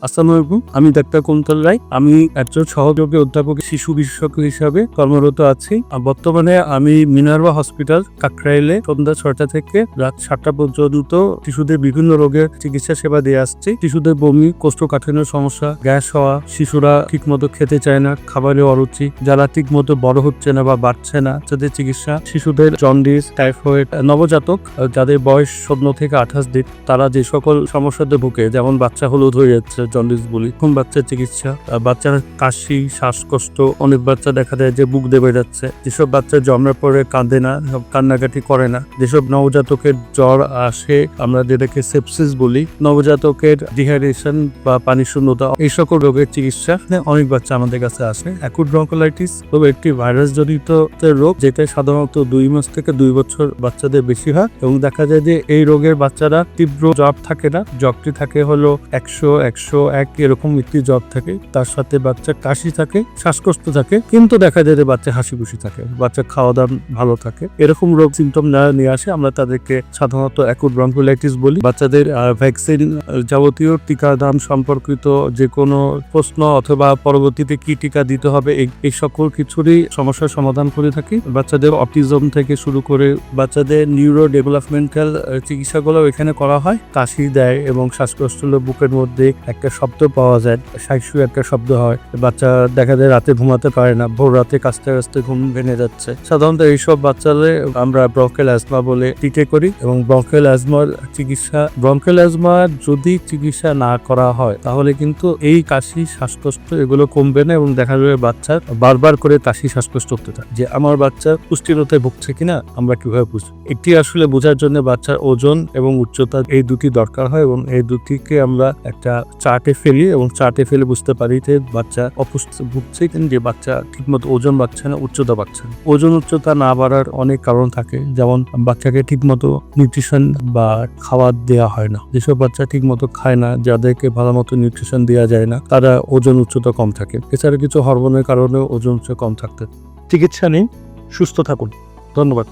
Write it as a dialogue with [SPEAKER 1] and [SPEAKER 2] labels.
[SPEAKER 1] আসসালামু আলাইকুম, আমি ডাক্তার কুন্তল রায়। আমি একজন সহযোগী অধ্যাপক শিশু বিশেষজ্ঞ হিসাবে কর্মরত আছি। বর্তমানে আমি মিনার্ভা হসপিটাল কাকরাইলে সন্ধ্যা 6টা থেকে রাত 7টা পর্যন্ত শিশুদের বিভিন্ন রোগের চিকিৎসা সেবা দিয়ে আসছি। শিশুদের বমি, কোষ্ঠকাঠিন্যের সমস্যা, গ্যাস হওয়া, শিশুরা ঠিকমতো খেতে চায় না, খাবারে অরুচি, যারা ঠিকমতো বড় হচ্ছে না বা বাড়ছে না তাদের চিকিৎসা, শিশুদের জন্ডিস, টাইফয়েড, নবজাতক যাদের বয়স 14 থেকে 28 দিন তারা যে সকল সমস্যাতে ভুগে, যেমন বাচ্চা হলুদ হয়ে যাচ্ছে জন্ডিস বলি, কোন বাচ্চার চিকিৎসা, বাচ্চার কাশি, শ্বাসকষ্ট, অনেক বাচ্চা দেখা যায় যে বুক দেবে যাচ্ছে, যেসব বাচ্চা জন্মের পরে কাঁদে না, কান্নাকাটি করে না, যেসব নবজাতকের জ্বর আসে আমরা যেটাকে সেপসিস বলি, নবজাতকের ডিহাইড্রেশন বা পানি শূন্যতা, এই সকল রোগের চিকিৎসা অনেক বাচ্চা আমাদের কাছে আসে। অ্যাকুট ব্রঙ্কাইটিস হলো একটি ভাইরাস জনিত রোগ, যেটা সাধারণত 2 মাস থেকে 2 বছর বাচ্চাদের বেশি হয় এবং দেখা যায় যে এই রোগের বাচ্চারা তীব্র জ্বর থাকে না, জ্বরটি থাকে হলো 100-101 এরকম একটি জ্বর থাকে, তার সাথে বাচ্চার কাশি থাকে, শ্বাসকষ্ট থাকে, কিন্তু দেখা যায় যে বাচ্চা হাসি খুশি থাকে, বাচ্চা খাওয়া দাওয়া ভালো থাকে। এরকম রোগ সিমটম যারা নিয়ে আসে আমরা তাদেরকে সাধারণত অ্যাকুট ব্রঙ্কাইটিস বলি। বাচ্চাদের ভ্যাকসিন যাবতীয় টিকাদান সম্পর্কিত যে কোনো প্রশ্ন অথবা পরবর্তীতে কি টিকা দিতে হবে এই সকল কিছুরই সমস্যার সমাধান করে থাকি। বাচ্চাদের অটিজম থেকে শুরু করে বাচ্চাদের নিউরো ডেভেলপমেন্টাল চিকিৎসাগুলো এখানে করা হয়। কাশি দেয় এবং শ্বাসকষ্ট হলে বুকের মধ্যে একটা শব্দ পাওয়া যায়, শাইশু একটা শব্দ হয়, বাচ্চা দেখা যায় রাতে ঘুমাতে পারে না, ভোর রাতে কাঁচতে কাঁচতে ঘুম ভেঙে যাচ্ছে। সাধারণত এইসব বাচ্চাদের আমরা ব্রঙ্কাল অ্যাজমা বলে ট্রিট করি এবং ব্রঙ্কাল অ্যাজমার চিকিৎসা, ব্রঙ্কাল অ্যাজমা যদি চিকিৎসা না করা হয় তাহলে কিন্তু এই কাশি, শ্বাসকষ্ট এগুলো কমবে না এবং দেখা যাবে বাচ্চার বারবার করে কাশি, শ্বাসকষ্ট হতে থাকে। যে আমার বাচ্চা পুষ্টিহীনতায় ভুগছে কিনা আমরা কিভাবে বুঝবো? এটি আসলে বোঝার জন্য বাচ্চার ওজন এবং উচ্চতা এই দুটি দরকার হয় এবং এই দুটিকে আমরা একটা চার্টে ফেলি এবং চার্টে ফেলে বুঝতে পারি যে বাচ্চা অপুষ্টি ভুগছে, যে বাচ্চা ঠিকমতো ওজন বাড়ছে না, উচ্চতা বাড়ছে না। ওজন উচ্চতা না বাড়ার অনেক কারণ থাকে, যেমন বাচ্চাকে ঠিকমতো নিউট্রিশন বা খাবার দেওয়া হয় না, যেসব বাচ্চা ঠিকমতো খায় না, যাদেরকে ভালো মতো নিউট্রিশন দেওয়া যায় না, তারা ওজন উচ্চতা কম থাকে। এছাড়া কিছু হরমোনের কারণে ওজন উচ্চতা কম থাকতে। চিকিৎসা নিন, সুস্থ থাকুন। ধন্যবাদ।